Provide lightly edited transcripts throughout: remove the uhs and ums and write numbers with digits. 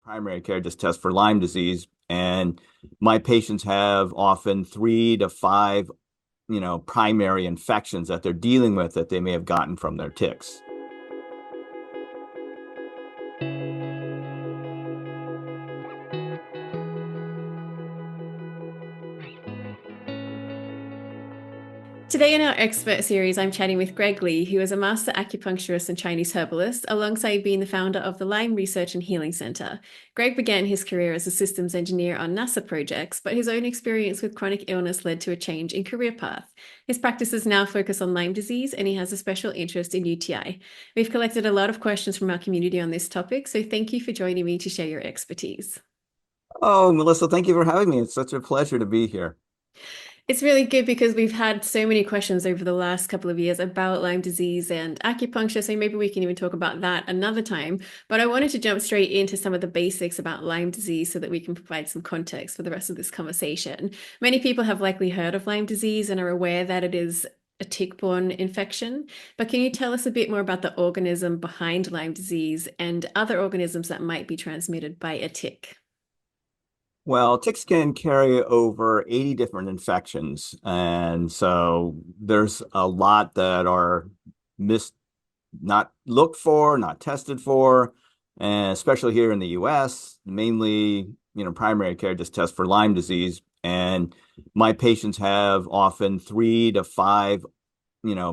primary care just test for Lyme disease, and my patients have often 3 to 5, primary infections that they're dealing with that they may have gotten from their ticks. Today in our expert series, I'm chatting with Greg Lee, who is a master acupuncturist and Chinese herbalist, alongside being the founder of the Lyme Research and Healing Center. Greg began his career as a systems engineer on NASA projects, but his own experience with chronic illness led to a change in career path. His practices now focus on Lyme disease, and he has a special interest in UTI. We've collected a lot of questions from our community on this topic, so thank you for joining me to share your expertise. Oh, Melissa, thank you for having me. It's such a pleasure to be here. It's really good because we've had so many questions over the last couple of years about Lyme disease and acupuncture, so maybe we can even talk about that another time. But I wanted to jump straight into some of the basics about Lyme disease so that we can provide some context for the rest of this conversation. Many people have likely heard of Lyme disease and are aware that it is a tick-borne infection, but can you tell us a bit more about the organism behind Lyme disease and other organisms that might be transmitted by a tick? Well, ticks can carry over 80 different infections, and so there's a lot that are missed, not looked for, not tested for, and especially here in the US, mainly, primary care just tests for Lyme disease. And my patients have often 3 to 5,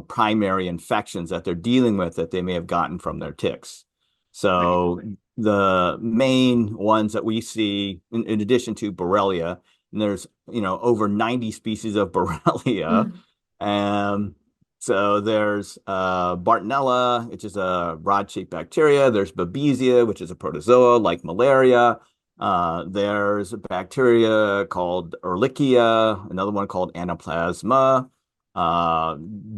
primary infections that they're dealing with that they may have gotten from their ticks. Right. So the main ones that we see, in addition to Borrelia, and there's, over 90 species of Borrelia. Mm. Um, so there's Bartonella, which is a rod-shaped bacteria. There's Babesia, which is a protozoa like malaria. There's a bacteria called Ehrlichia, another one called Anaplasma,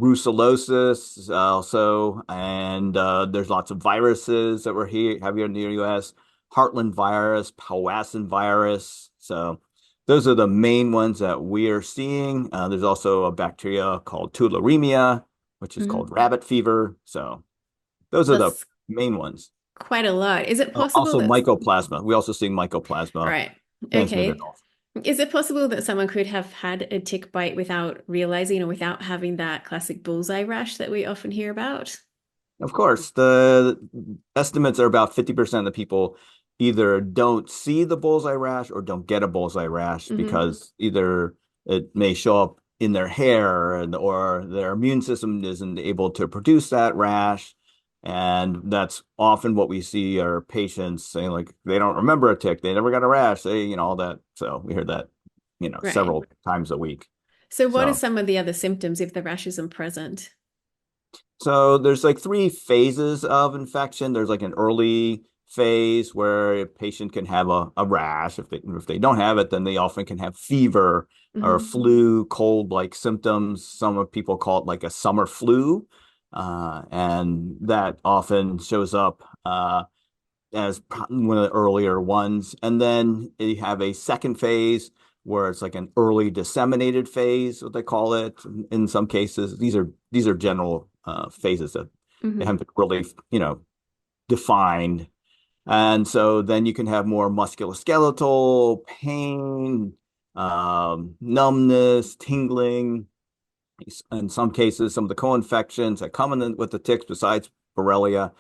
brucellosis also, and there's lots of viruses that have here in the US, Heartland virus, Powassan virus. So those are the main ones that we are seeing. There's also a bacteria called tularemia, which is called Mhm. rabbit fever. So those are the That's main ones. quite a lot. Is it possible Also that, mycoplasma. We also see mycoplasma right, transmitted okay. also. Is it possible that someone could have had a tick bite without realizing or without having that classic bullseye rash that we often hear about? Of course, the estimates are about 50% of the people either don't see the bullseye rash or don't get a bullseye rash Hmm. because either it may show up in their hair or their immune system isn't able to produce that rash. And that's often what we see our patients saying, like, they don't remember a tick, they never got a rash, all that. So we hear that, Right. several times a week. So what are So some of the other symptoms if the rash isn't present? So there's like 3 phases of infection. There's like an early phase where a patient can have a rash. If they don't have it, then they often can have fever or Hmm. flu, cold-like symptoms. Some of people call it like a summer flu. And that often shows up as one of the earlier ones. And then you have a second phase where it's like an early disseminated phase, what they call it. In some cases, these are general phases that they Hmm. haven't really, defined. And so then you can have more musculoskeletal pain, numbness, tingling. In some cases, some of the co-infections that come with the ticks, besides Borrelia,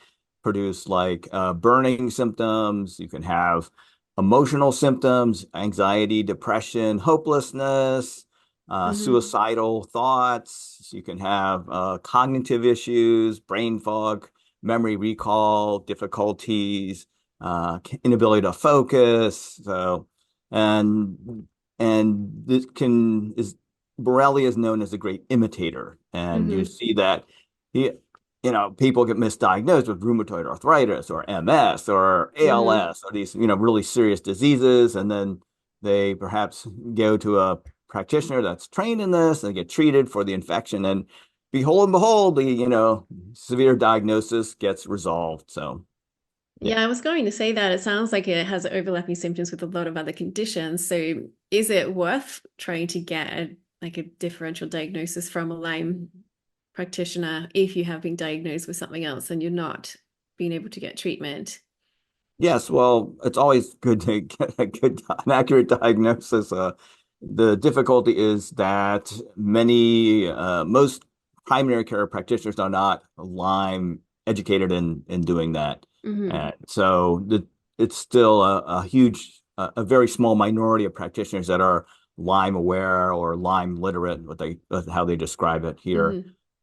produce like burning symptoms. You can have emotional symptoms, anxiety, depression, hopelessness, Hmm. suicidal thoughts. You can have cognitive issues, brain fog, memory recall difficulties, inability to focus. So, and this can is Borrelia is known as a great imitator, and you Hmm. see that he, people get misdiagnosed with rheumatoid arthritis or MS or Hmm. ALS or these, really serious diseases, and then they perhaps go to a practitioner that's trained in this and get treated for the infection, and behold, the, severe diagnosis gets resolved. So, yeah. Yeah, I was going to say that it sounds like it has overlapping symptoms with a lot of other conditions. So is it worth trying to get a differential diagnosis from a Lyme practitioner if you have been diagnosed with something else and you're not being able to get treatment? Yes, well, it's always good to get an accurate diagnosis. The difficulty is that most primary care practitioners are not Lyme educated in doing that. Hmm. And so it's still a very small minority of practitioners that are Lyme aware or Lyme literate, how they describe it here. Hmm.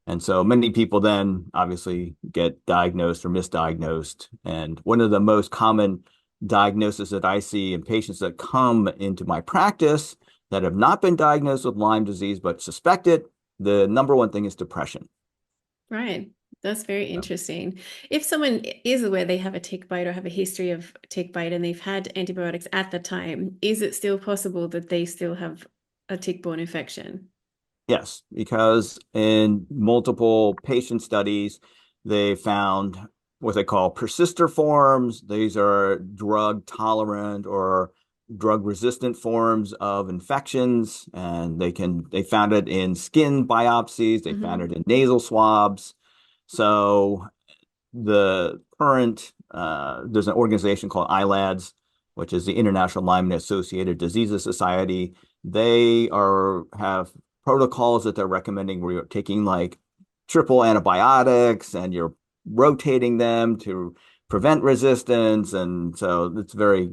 And so many people then obviously get diagnosed or misdiagnosed. And one of the most common diagnoses that I see in patients that come into my practice that have not been diagnosed with Lyme disease but suspect it, the number one thing is depression. Right. That's very interesting. If someone is aware they have a tick bite or have a history of tick bite and they've had antibiotics at the time, is it still possible that they still have a tick-borne infection? Yes, because in multiple patient studies, they found what they call persister forms. These are drug tolerant or drug resistant forms of infections, and they found it in skin biopsies, they found it Hmm. in nasal swabs. So there's an organization called ILADS, which is the International Lyme Associated Diseases Society. They have protocols that they're recommending where you're taking like triple antibiotics and you're rotating them to prevent resistance. And so it's very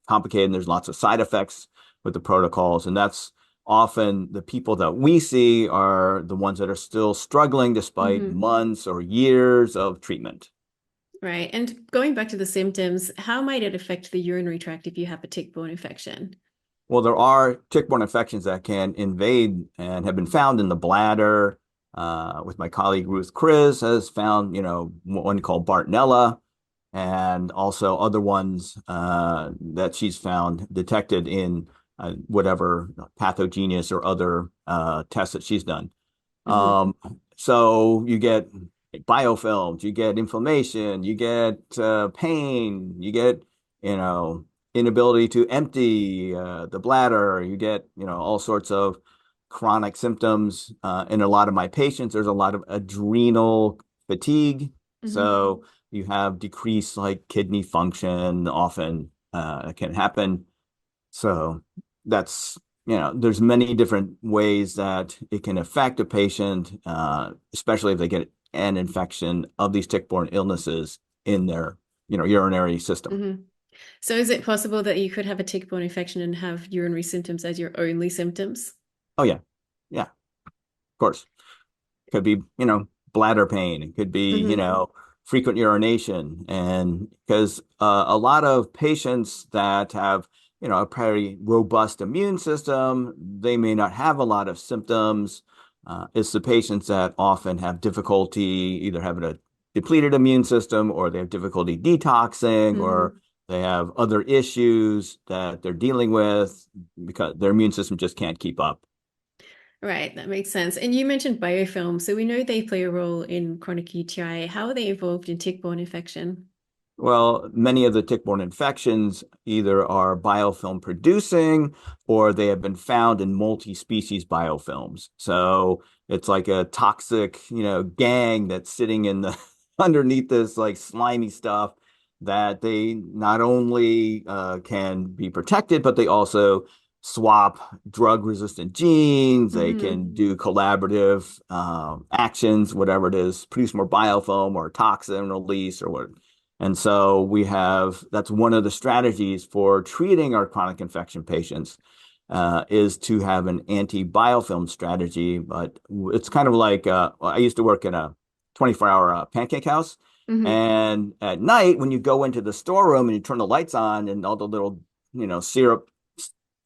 complicated and there's lots of side effects with the protocols. And that's often the people that we see are the ones that are still struggling despite Hmm. months or years of treatment. Right. And going back to the symptoms, how might it affect the urinary tract if you have a tick-borne infection? Well, there are tick-borne infections that can invade and have been found in the bladder. With my colleague Ruth Chris has found, one called Bartonella, and also other ones that she's found detected in whatever pathogenous or other tests that she's done. Hmm. Um, so you get biofilms, you get inflammation, you get pain, you get, you know, inability to empty the bladder, you get, all sorts of chronic symptoms. In a lot of my patients, there's a lot of adrenal fatigue. Hmm. So you have decreased like kidney function often can happen. So that's, there's many different ways that it can affect a patient, especially if they get an infection of these tick-borne illnesses in their, urinary system. Hmm. So is it possible that you could have a tick-borne infection and have urinary symptoms as your only symptoms? Oh yeah. Yeah, of course. Could be, bladder pain. It could be, Hmm. frequent urination. And because a lot of patients that have, a pretty robust immune system, they may not have a lot of symptoms. It's the patients that often have difficulty either having a depleted immune system or they have difficulty detoxing or Hmm. they have other issues that they're dealing with because their immune system just can't keep up. Right, that makes sense. And you mentioned biofilms, so we know they play a role in chronic UTI. How are they involved in tick-borne infection? Well, many of the tick-borne infections either are biofilm producing or they have been found in multi-species biofilms. So it's like a toxic, gang that's sitting in the underneath this like slimy stuff that they not only can be protected, but they also swap drug-resistant genes. They Hmm. can do collaborative actions, whatever it is, produce more biofilm or toxin release or what. And so that's one of the strategies for treating our chronic infection patients is to have an anti-biofilm strategy. But it's kind of like I used to work in a 24-hour pancake house. Hmm. And at night, when you go into the storeroom and you turn the lights on and all the little, syrup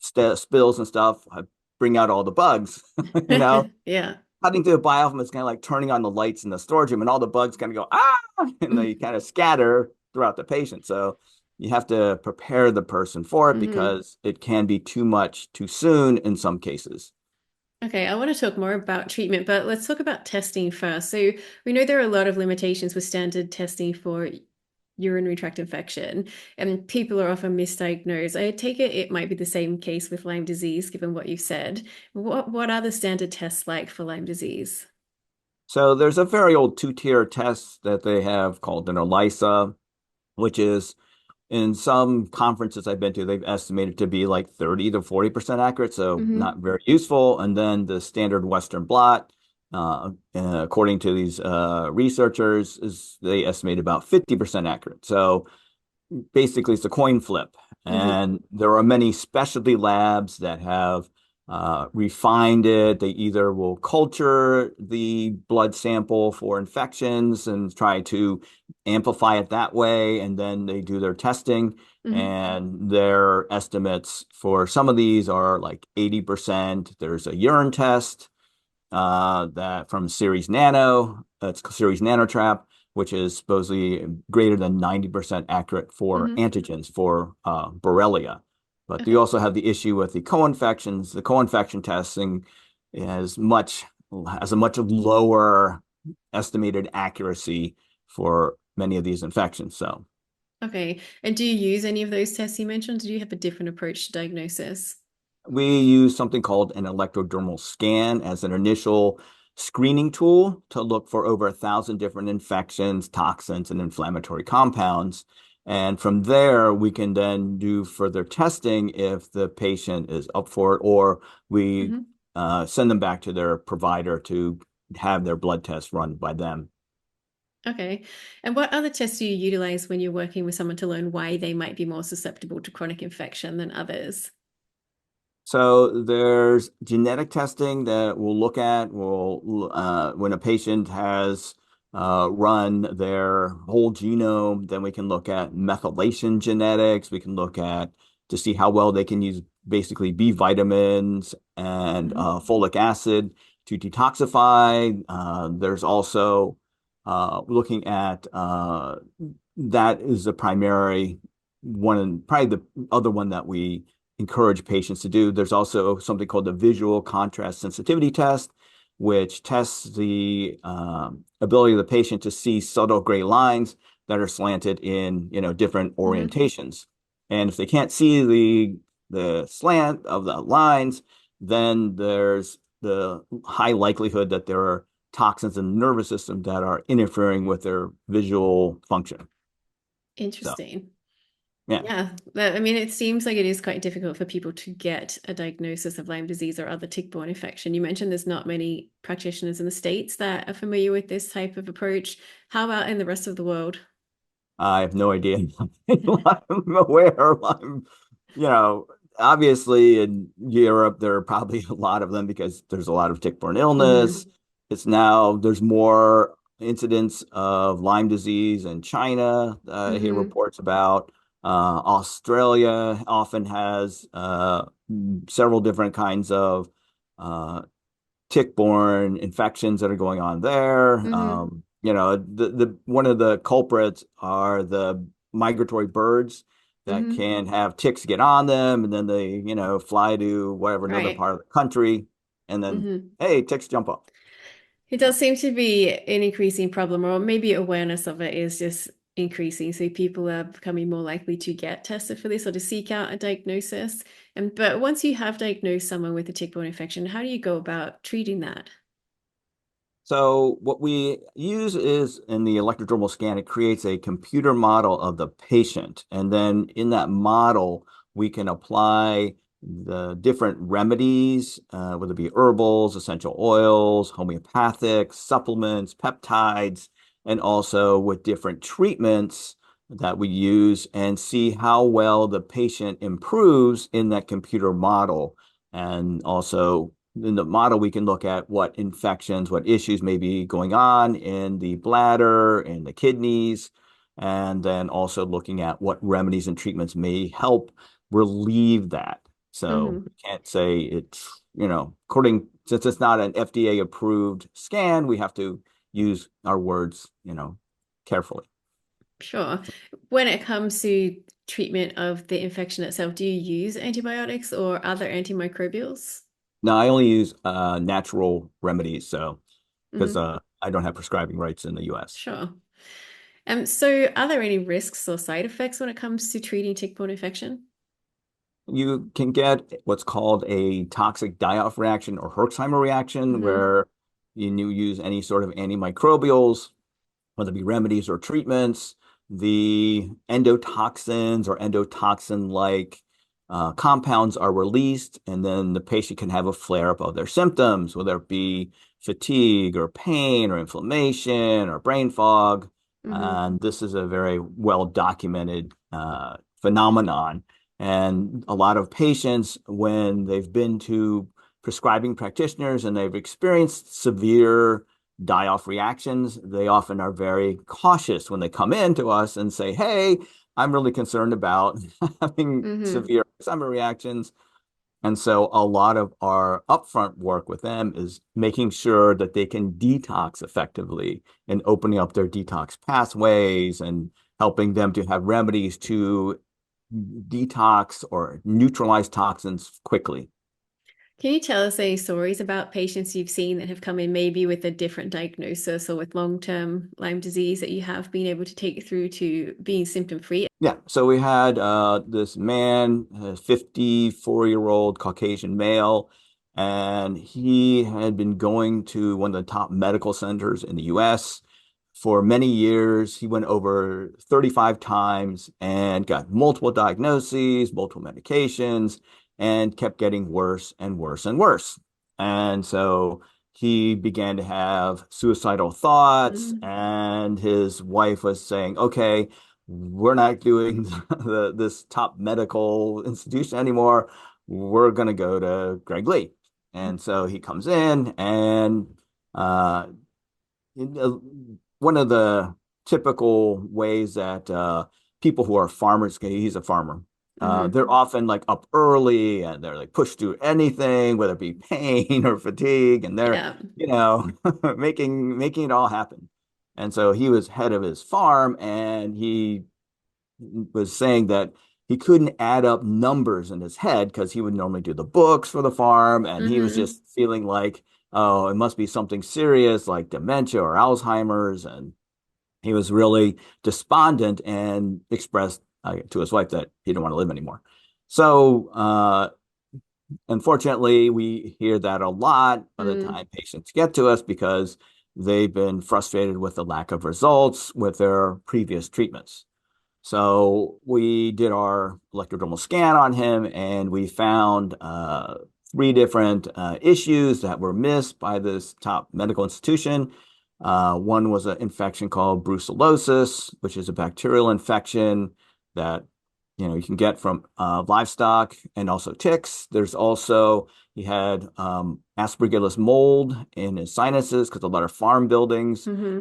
spills and stuff, I bring out all the bugs, you know Yeah. cutting through the biofilm is kind of like turning on the lights in the storage room, and all the bugs kind of go and they kind of scatter throughout the patient. So you have to prepare the person for it Hmm. because it can be too much too soon in some cases. Okay, I want to talk more about treatment, but let's talk about testing first. So we know there are a lot of limitations with standard testing for urinary tract infection, and people are often misdiagnosed. I take it might be the same case with Lyme disease, given what you've said. What are the standard tests like for Lyme disease? So there's a very old two-tier test that they have called an ELISA, which is in some conferences I've been to, they've estimated to be like 30 to 40% accurate, so not Hmm. very useful. And then the standard Western blot, according to these researchers, is they estimate about 50% accurate. So basically it's a coin flip. Hmm. And there are many specialty labs that have refined it. They either will culture the blood sample for infections and try to amplify it that way, and then they do their testing. Hmm. And their estimates for some of these are like 80%. There's a urine test that from Series Nano. It's Series Nanotrap, which is supposedly greater than 90% accurate for Hmm. antigens for Borrelia. But you Okay. also have the issue with the co-infections. The co-infection testing has a much lower estimated accuracy for many of these infections. So Okay. And do you use any of those tests you mentioned? Do you have a different approach to diagnosis? we use something called an electrodermal scan as an initial screening tool to look for over 1,000 different infections, toxins, and inflammatory compounds. And from there, we can then do further testing if the patient is up for it, or we Hmm. send them back to their provider to have their blood test run by them. Okay. And what other tests do you utilize when you're working with someone to learn why they might be more susceptible to chronic infection than others? So there's genetic testing that we'll look at. When a patient has run their whole genome, then we can look at methylation genetics. We can look at to see how well they can use basically B vitamins and Hmm. folic acid to detoxify. There's also looking at that is the primary one, and probably the other one that we encourage patients to do. There's also something called the visual contrast sensitivity test, which tests the ability of the patient to see subtle gray lines that are slanted in, different Hmm. orientations. And if they can't see the slant of the lines, then there's the high likelihood that there are toxins in the nervous system that are interfering with their visual function. So, Interesting. yeah. Yeah, I mean, it seems like it is quite difficult for people to get a diagnosis of Lyme disease or other tick-borne infection. You mentioned there's not many practitioners in the States that are familiar with this type of approach. How about in the rest of the world? I have no idea. I'm aware. You know, obviously in Europe, there are probably a lot of them because there's a lot of tick-borne illness. Hmm. There's more incidents of Lyme disease in China, I hear Hmm. reports about. Australia often has several different kinds of uh, tick-borne infections that are going on there. Hmm. The one of the culprits are the migratory birds that Hmm. can have ticks get on them, and then they, fly to whatever another Right. part of the country, and then Hmm. hey, ticks jump up. It So, does seem to be an increasing problem, or maybe awareness of it is just increasing. So people are becoming more likely to get tested for this or to seek out a diagnosis. And but once you have diagnosed someone with a tick-borne infection, how do you go about treating that? So what we use is in the electrodermal scan, it creates a computer model of the patient. And then in that model, we can apply the different remedies, whether it be herbals, essential oils, homeopathic, supplements, peptides, and also with different treatments that we use and see how well the patient improves in that computer model. And also in the model, we can look at what infections, what issues may be going on in the bladder and the kidneys, and then also looking at what remedies and treatments may help relieve that. So we Hmm. can't say it's, since it's not an FDA approved scan, we have to use our words, carefully. Sure. When it comes to treatment of the infection itself, do you use antibiotics or other antimicrobials? Now, I only use natural remedies, so because Hmm. I don't have prescribing rights in the US. Sure. So are there any risks or side effects when it comes to treating tick-borne infection? You can get what's called a toxic die-off reaction or Herxheimer reaction, Hmm. where you use any sort of antimicrobials, whether it be remedies or treatments. the endotoxins or endotoxin-like compounds are released, and then the patient can have a flare-up of their symptoms, whether it be fatigue or pain or inflammation or brain fog. Hmm. And this is a very well documented phenomenon. And a lot of patients, when they've been to prescribing practitioners and they've experienced severe die-off reactions, they often are very cautious when they come in to us and say, "Hey, I'm really concerned about having Hmm. severe summer reactions." And so a lot of our upfront work with them is making sure that they can detox effectively and opening up their detox pathways and helping them to have remedies to detox or neutralize toxins quickly. Can you tell us any stories about patients you've seen that have come in maybe with a different diagnosis or with long-term Lyme disease that you have been able to take through to being symptom-free? Yeah, so we had this man, a 54-year-old Caucasian male, and he had been going to one of the top medical centers in the US for many years. He went over 35 times and got multiple diagnoses, multiple medications, and kept getting worse and worse and worse. And so he began to have suicidal thoughts, Mm-hmm. and his wife was saying, "Okay, we're not doing this top medical institution anymore. We're going to go to Greg Lee." And so he comes in, and uh, one of the typical ways that people who are farmers, he's a farmer, Mm-hmm. they're often like up early and they're like pushed through anything, whether it be pain or fatigue, and they're, Yeah. you know, making it all happen. And so he was head of his farm, and he was saying that he couldn't add up numbers in his head because he would normally do the books for the farm, and he was Mm-hmm. just feeling like, oh, it must be something serious like dementia or Alzheimer's. And he was really despondent and expressed to his wife that he didn't want to live anymore. So, unfortunately, we hear that a lot by the Mm-hmm. time patients get to us because they've been frustrated with the lack of results with their previous treatments. So we did our electrodermal scan on him, and we found three different issues that were missed by this top medical institution. One was an infection called brucellosis, which is a bacterial infection that you can get from livestock and also ticks. There's also he had Aspergillus mold in his sinuses because a lot of farm buildings, Mm-hmm.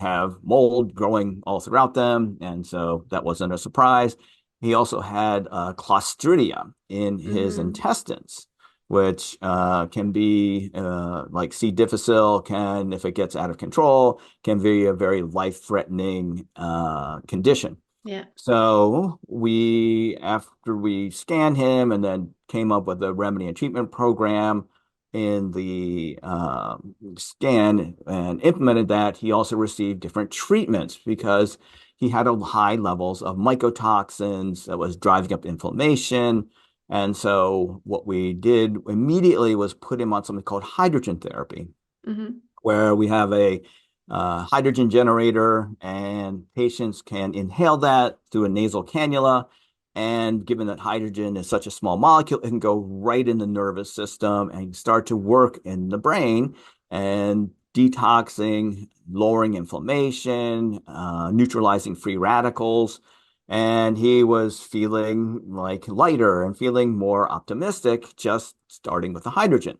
have mold growing all throughout them, and so that wasn't a surprise. He also had Clostridia in his Mm-hmm. intestines, which can be like C. difficile, can, if it gets out of control, can be a very life-threatening condition. Yeah. So after we scanned him and then came up with a remedy and treatment program in the scan and implemented that, he also received different treatments because he had a high levels of mycotoxins that was driving up inflammation. And so what we did immediately was put him on something called hydrogen therapy, Mm-hmm. where we have a hydrogen generator, and patients can inhale that through a nasal cannula. And given that hydrogen is such a small molecule, it can go right in the nervous system and start to work in the brain and detoxing, lowering inflammation, neutralizing free radicals. And he was feeling like lighter and feeling more optimistic just starting with the hydrogen.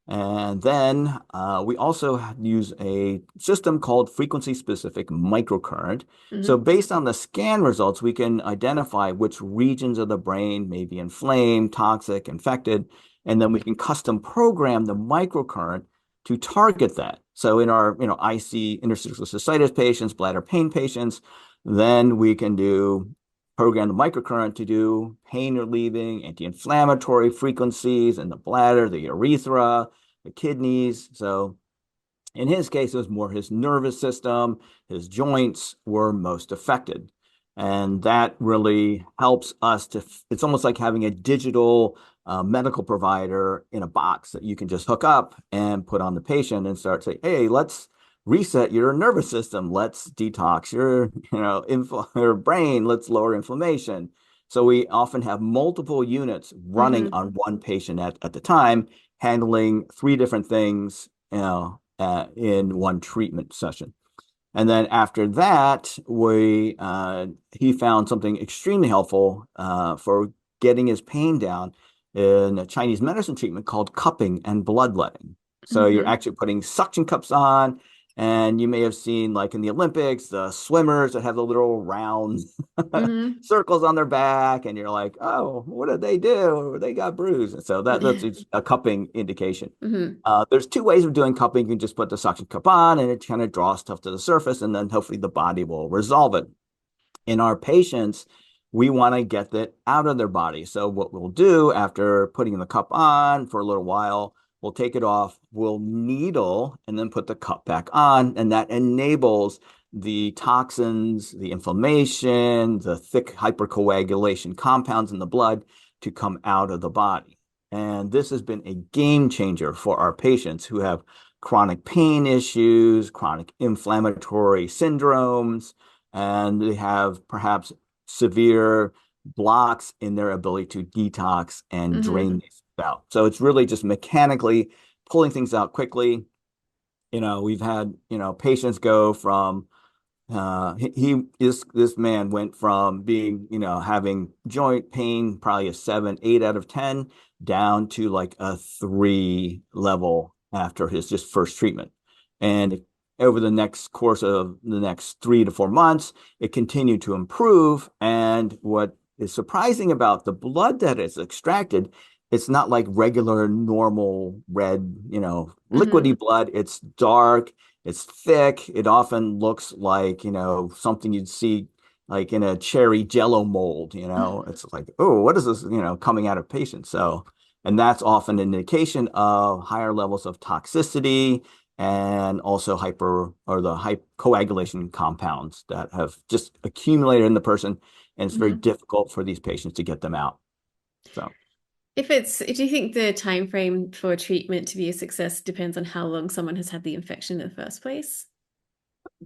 And then we also use a system called frequency specific microcurrent. So, Mm-hmm. based on the scan results, we can identify which regions of the brain may be inflamed, toxic, infected, and then we can custom program the microcurrent to target that. So, in our IC interstitial cystitis patients, bladder pain patients, then we can program the microcurrent to do pain relieving, anti-inflammatory frequencies in the bladder, the urethra, the kidneys. So in his case, it was more his nervous system, his joints were most affected. And that really helps us it's almost like having a digital medical provider in a box that you can just hook up and put on the patient and start saying, hey, let's reset your nervous system. Let's detox your, your brain. Let's lower inflammation. So we often have multiple units running Hmm. on one patient at the time, handling three different things, in one treatment session. And then after that, we he found something extremely helpful for getting his pain down in a Chinese medicine treatment called cupping and bloodletting. So you're Hmm. actually putting suction cups on, and you may have seen like in the Olympics, the swimmers that have the little round Hmm. circles on their back, and you're like, oh, what did they do? They got bruised. And so that's a cupping indication. Hmm. There's two ways of doing cupping. You can just put the suction cup on and it kind of draws stuff to the surface, and then hopefully the body will resolve it. In our patients, we want to get that out of their body. So what we'll do after putting the cup on for a little while, we'll take it off, we'll needle, and then put the cup back on. And that enables the toxins, the inflammation, the thick hypercoagulation compounds in the blood to come out of the body. And this has been a game changer for our patients who have chronic pain issues, chronic inflammatory syndromes, and they have perhaps severe blocks in their ability to detox and drain Hmm. these out. So it's really just mechanically pulling things out quickly. We've had, patients go from this man went from being, having joint pain, probably a 7, 8 out of 10, down to like a 3 level after his just first treatment. And over the next course of the next 3 to 4 months, it continued to improve. And what is surprising about the blood that is extracted, it's not like regular normal red, liquidy Hmm. blood. It's dark, it's thick. It often looks like, something you'd see like in a cherry jello mold, It's like, oh, what is this, coming out of patients? So, and that's often an indication of higher levels of toxicity and also coagulation compounds that have just accumulated in the person. And it's very Hmm. difficult for these patients to get them out. So, Do you think the time frame for treatment to be a success depends on how long someone has had the infection in the first place?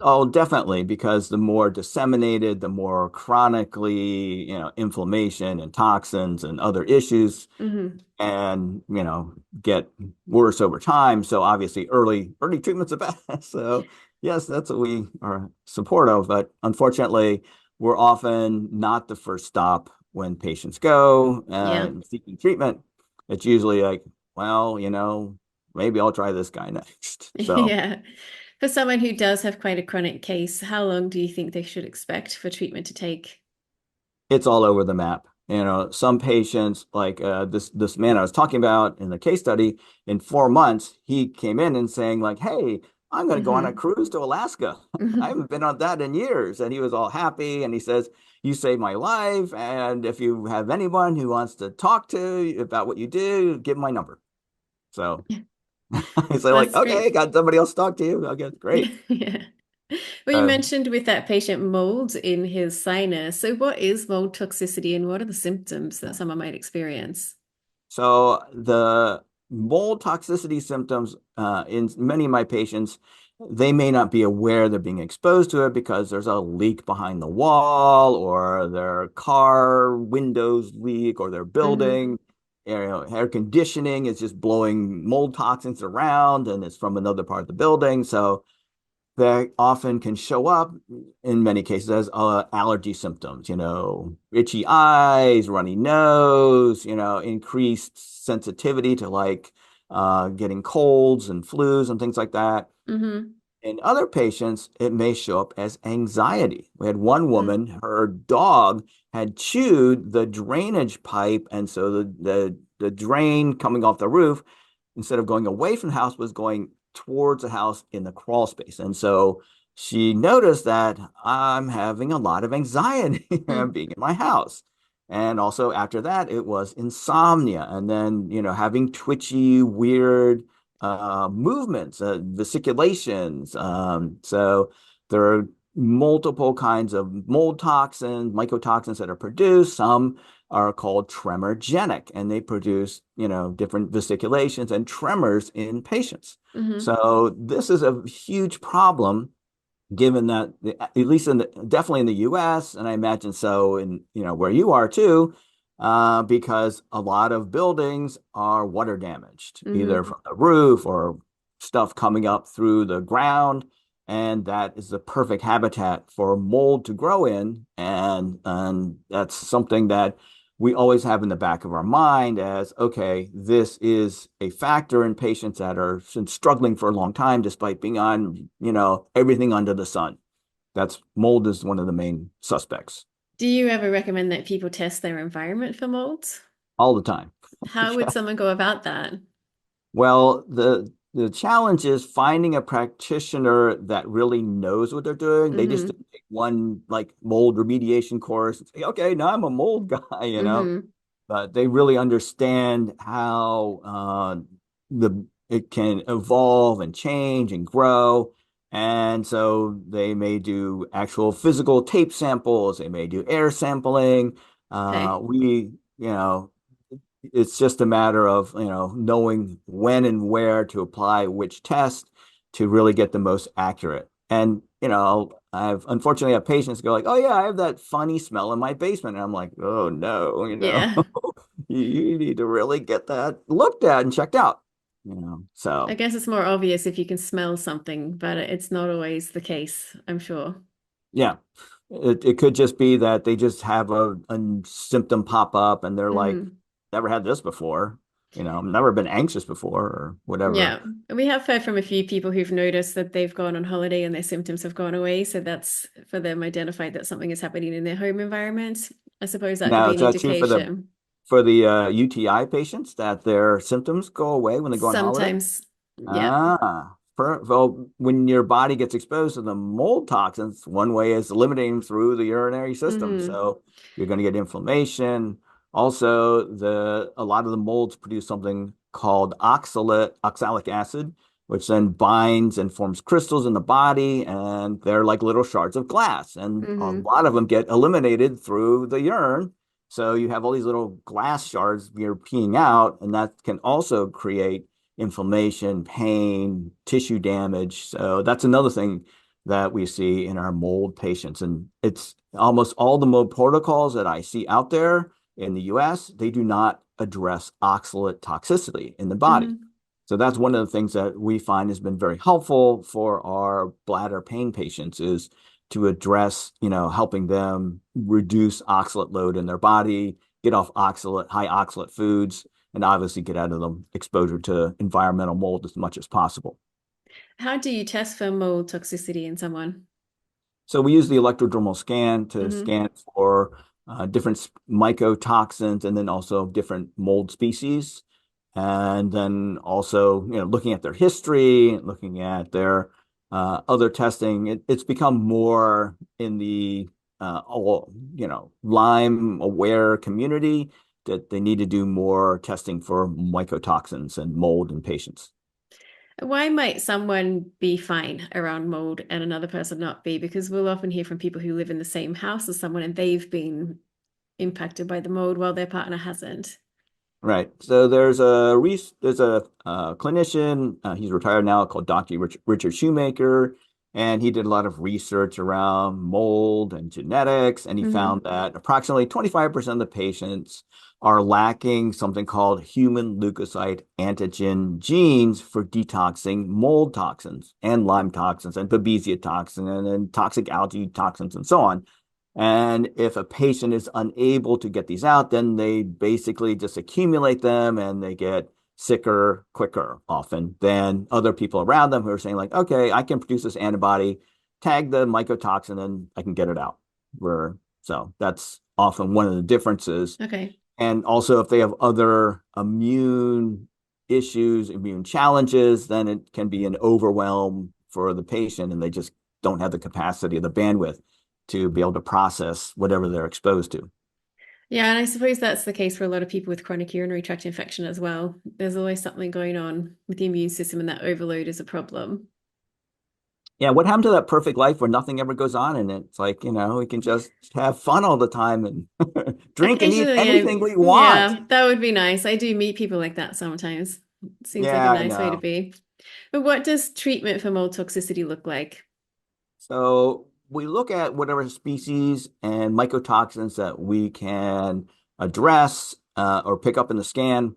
oh, definitely, because the more disseminated, the more chronically, inflammation and toxins and other issues Hmm. and, get worse over time. So obviously early treatment's the best. So yes, that's what we are support of. But unfortunately, we're often not the first stop when patients go Yeah. seeking treatment. It's usually like, well, maybe I'll try this guy next. So Yeah. For someone who does have quite a chronic case, how long do you think they should expect for treatment to take? it's all over the map. Some patients, like this man I was talking about in the case study, in 4 months, he came in and saying like, "Hey, I'm going to go on a Hmm. cruise to Alaska. I haven't been on that in years." And he was all happy. And he says, "You saved my life. And if you have anyone who wants to talk to you about what you do, give my number." So I say like, That's "Okay, great. got somebody else to talk to you. Okay, great." Yeah. Well, you Uh, mentioned with that patient mold in his sinus. So, what is mold toxicity and what are the symptoms that someone might experience? So the mold toxicity symptoms in many of my patients, they may not be aware they're being exposed to it because there's a leak behind the wall or their car windows leak or their Hmm. building. Air conditioning is just blowing mold toxins around and it's from another part of the building. So that often can show up in many cases as allergy symptoms, itchy eyes, runny nose, increased sensitivity to like getting colds and flus and things like that. Hmm. In other patients, it may show up as anxiety. We had one woman, her dog had chewed the drainage pipe, and so the drain coming off the roof, instead of going away from the house, was going towards the house in the crawl space. And so she noticed that I'm having a lot of anxiety Hmm. being in my house. And also after that, it was insomnia, and then, having twitchy, weird movements, vesiculations. So there are multiple kinds of mold toxins, mycotoxins that are produced. Some are called tremorgenic, and they produce, different vesiculations and tremors in patients. Hmm. So this is a huge problem given that at least definitely in the US, and I imagine so in, where you are too, because a lot of buildings are water damaged, either Hmm. from the roof or stuff coming up through the ground. And that is the perfect habitat for mold to grow in. And that's something that we always have in the back of our mind as, okay, this is a factor in patients that are struggling for a long time, despite being on, everything under the sun. That's mold is one of the main suspects Do you ever recommend that people test their environment for molds? all the time. How would Yeah. someone go about that? Well, the challenge is finding a practitioner that really knows what they're doing. They just Hmm. didn't take one like mold remediation course and say, okay, now I'm a mold guy, Hmm. but they really understand how the it can evolve and change and grow. And so they may do actual physical tape samples, they may do air sampling. Okay. We, it's just a matter of, knowing when and where to apply which test to really get the most accurate. And, I've unfortunately have patients go like, oh yeah, I have that funny smell in my basement. And I'm like, oh no, Yeah. you need to really get that looked at and checked out, I so guess it's more obvious if you can smell something, but it's not always the case, I'm sure. yeah. It could just be that they just have a symptom pop up and they're like, Hmm. never had this before, never been anxious before or whatever. Yeah. We have heard from a few people who've noticed that they've gone on holiday and their symptoms have gone away. So that's for them identified that something is happening in their home environment. I suppose that could Now, be is an that true for the indication. UTI patients that their symptoms go away when they go on holiday? Sometimes, yeah. Well, when your body gets exposed to the mold toxins, one way is eliminating them through the urinary system. Hmm. So you're going to get inflammation. Also, a lot of the molds produce something called oxalic acid, which then binds and forms crystals in the body, and they're like little shards of glass. And a Hmm. lot of them get eliminated through the urine. So you have all these little glass shards you're peeing out, and that can also create inflammation, pain, tissue damage. So that's another thing that we see in our mold patients. And it's almost all the mold protocols that I see out there in the US, they do not address oxalate toxicity in the body. Hmm. So that's one of the things that we find has been very helpful for our bladder pain patients is to address, helping them reduce oxalate load in their body, get off high oxalate foods, and obviously get out of the exposure to environmental mold as much as possible. How do you test for mold toxicity in someone? So we use the electrodermal scan to Hmm. scan for different mycotoxins and then also different mold species. And then also, looking at their history, looking at their other testing, it's become more in the Lyme aware community that they need to do more testing for mycotoxins and mold in patients. Why might someone be fine around mold and another person not be? Because we'll often hear from people who live in the same house as someone and they've been impacted by the mold while their partner hasn't. Right. So there's a clinician. He's retired now, called Dr. Richard Shoemaker, and he did a lot of research around mold and genetics, and he found Hmm. that approximately 25% of the patients are lacking something called human leukocyte antigen genes for detoxing mold toxins and Lyme toxins and Babesia toxin and toxic algae toxins and so on. And if a patient is unable to get these out, then they basically just accumulate them and they get sicker quicker often than other people around them who are saying, like, okay, I can produce this antibody, tag the mycotoxin, and I can get it out. So that's often one of the differences. Okay. And also, if they have other immune issues, immune challenges, then it can be an overwhelm for the patient, and they just don't have the capacity or the bandwidth to be able to process whatever they're exposed to. Yeah, and I suppose that's the case for a lot of people with chronic urinary tract infection as well. There's always something going on with the immune system, and that overload is a problem. Yeah, what happened to that perfect life where nothing ever goes on and it's like, we can just have fun all the time and drink and eat Occasionally, anything we want. yeah, that would be nice. I do meet people like that sometimes. Seems like a Yeah, I nice way to know. be. But what does treatment for mold toxicity look like? So we look at whatever species and mycotoxins that we can address or pick up in the scan,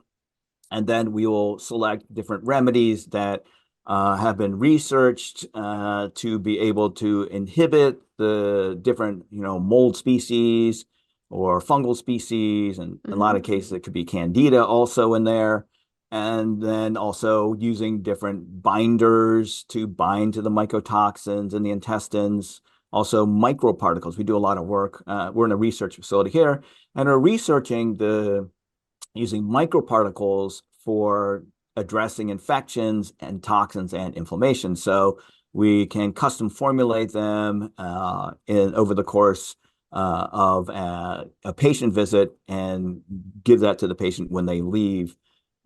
and then we will select different remedies that have been researched to be able to inhibit the different, mold species or fungal species. And in a lot of Hmm. cases, it could be candida also in there. And then also using different binders to bind to the mycotoxins in the intestines. Also, microparticles. We do a lot of work. We're in a research facility here and are researching the using microparticles for addressing infections and toxins and inflammation. So we can custom formulate them in over the course of a patient visit and give that to the patient when they leave.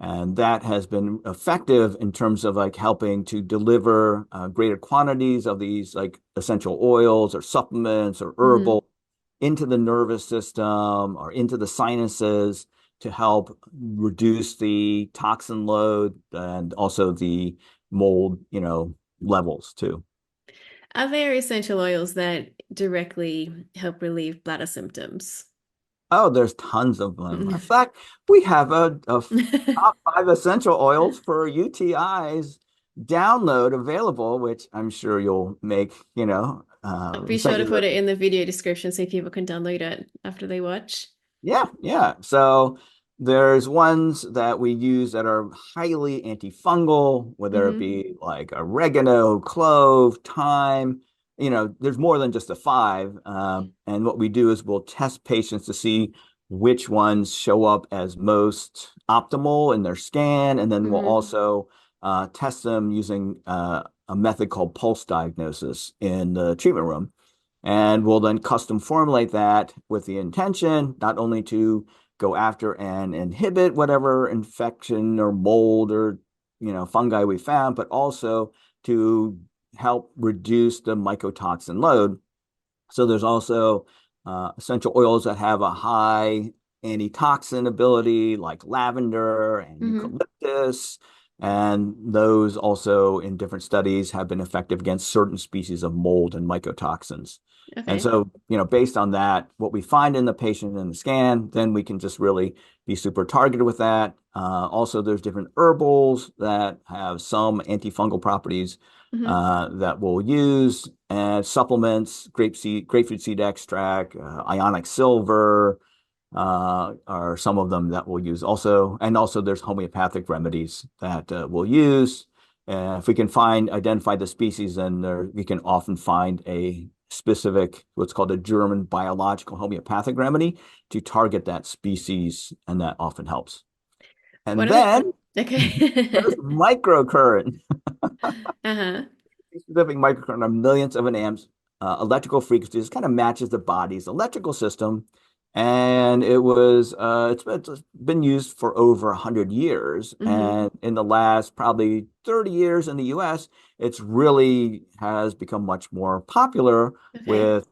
And that has been effective in terms of like helping to deliver greater quantities of these like essential oils or supplements or Hmm. herbal into the nervous system or into the sinuses to help reduce the toxin load and also the mold, levels too. Are there essential oils that directly help relieve bladder symptoms? Oh, there's tons of them. In fact, we have a top five essential oils for UTIs download available, which I'm sure you'll make, I'll be sure sent to you put the it in the video description so people can download it after they watch. Yeah, yeah. So there's ones that we use that are highly antifungal, whether it Hmm. be like oregano, clove, thyme. There's more than just the five. And what we do is we'll test patients to see which ones show up as most optimal in their scan. And then we'll Hmm. also test them using a method called pulse diagnosis in the treatment room. And we'll then custom formulate that with the intention not only to go after and inhibit whatever infection or mold or fungi we found, but also to help reduce the mycotoxin load. So there's also essential oils that have a high antitoxin ability, like lavender and Hmm. eucalyptus. And those also in different studies have been effective against certain species of mold and mycotoxins. And Okay. so, based on that, what we find in the patient in the scan, then we can just really be super targeted with that. Also, there's different herbals that have some antifungal properties Hmm. that we'll use and supplements, grapefruit seed extract, ionic silver are some of them that we'll use also. And also there's homeopathic remedies that we'll use. If we can identify the species, then we can often find a specific, what's called a German biological homeopathic remedy to target that species, and that often helps. And One of the then there's okay. microcurrent. Uh-huh. Specific microcurrent are millions of an amps electrical frequencies, kind of matches the body's electrical system. And it's been used for over 100 years. Hmm. And in the last probably 30 years in the US, it's really has become much more popular Okay. with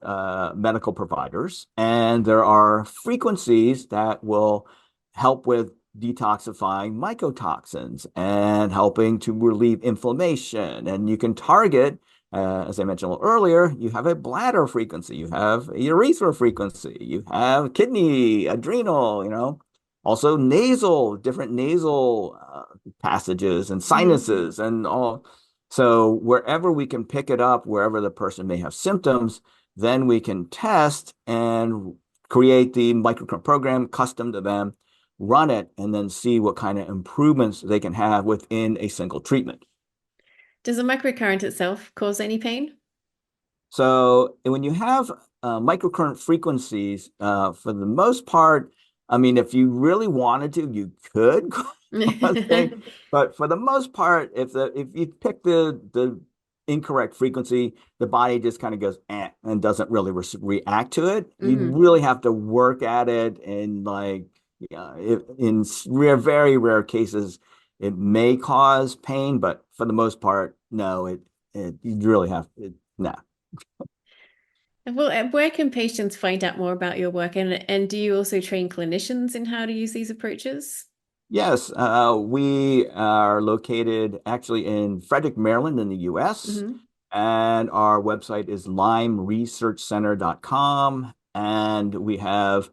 medical providers. And there are frequencies that will help with detoxifying mycotoxins and helping to relieve inflammation. And you can target, as I mentioned a little earlier, you have a bladder frequency, you have a urethra frequency, you have kidney, adrenal, also different nasal passages and Hmm. sinuses and all. So wherever we can pick it up, wherever the person may have symptoms, then we can test and create the microcurrent program custom to them, run it, and then see what kind of improvements they can have within a single treatment. Does the microcurrent itself cause any pain? So when you have microcurrent frequencies, for the most part, I mean, if you really wanted to, you could cause pain. But for the most part, if you pick the incorrect frequency, the body just kind of goes and doesn't really react to it. You'd Hmm. really have to work at it, and like in very rare cases, it may cause pain, but for the most part, no, you really have it. Nah. Well, where can patients find out more about your work? And do you also train clinicians in how to use these approaches? Yes, we are located actually in Frederick, Maryland, in the US, Hmm. and our website is lymeresearchcenter.com. And we have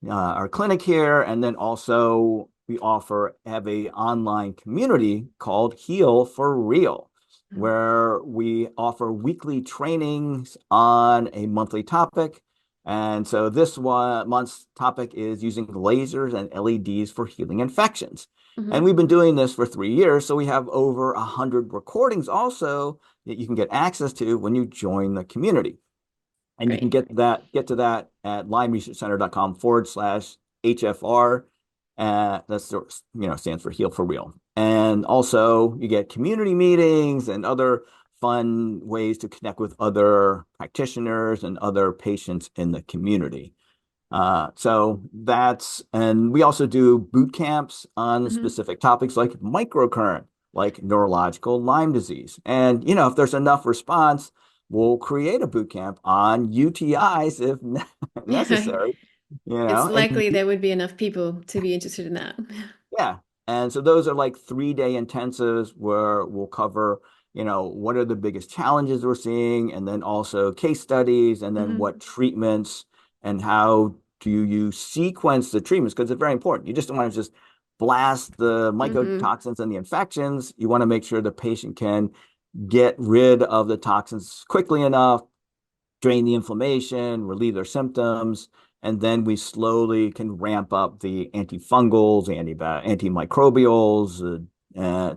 our clinic here, and then also we have a online community called Heal for Real, where we offer weekly trainings on a monthly topic. And so this month's topic is using lasers and LEDs for healing infections. And Hmm. we've been doing this for 3 years, so we have over 100 recordings also that you can get access to when you join the community. And you can Great. get to that at lymeresearchcenter.com/HFR. That's, stands for Heal for Real. And also you get community meetings and other fun ways to connect with other practitioners and other patients in the community. And we also do boot camps on Hmm. specific topics like microcurrent, like neurological Lyme disease. And, if there's enough response, we'll create a boot camp on UTIs if necessary, It's and likely there would be enough people to be interested in that. yeah. And so those are like 3-day intensives where we'll cover, what are the biggest challenges we're seeing, and then also case studies, and then Hmm. what treatments and how do you sequence the treatments? Because it's very important. You just don't want to just blast the Hmm. mycotoxins and the infections. You want to make sure the patient can get rid of the toxins quickly enough, drain the inflammation, relieve their symptoms, and then we slowly can ramp up the antifungals, antimicrobials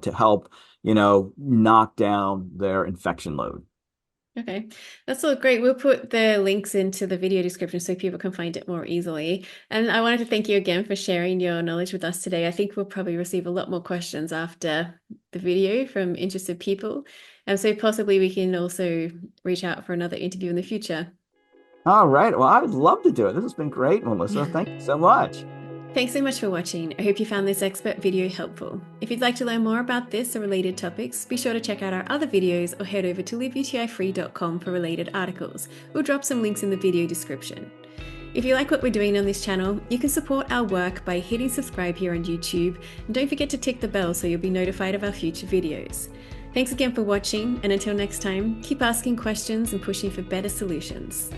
to help, knock down their infection load. Okay, that's all great. We'll put the links into the video description so people can find it more easily. And I wanted to thank you again for sharing your knowledge with us today. I think we'll probably receive a lot more questions after the video from interested people. And so possibly we can also reach out for another interview in the future. All right. Well, I would love to do it. This has been great, Melissa. Thank you so much. Thanks so much for watching. I hope you found this expert video helpful. If you'd like to learn more about this or related topics, be sure to check out our other videos or head over to liveUTIfree.com for related articles. We'll drop some links in the video description. If you like what we're doing on this channel, you can support our work by hitting subscribe here on YouTube, and don't forget to tick the bell so you'll be notified of our future videos. Thanks again for watching, and until next time, keep asking questions and pushing for better solutions.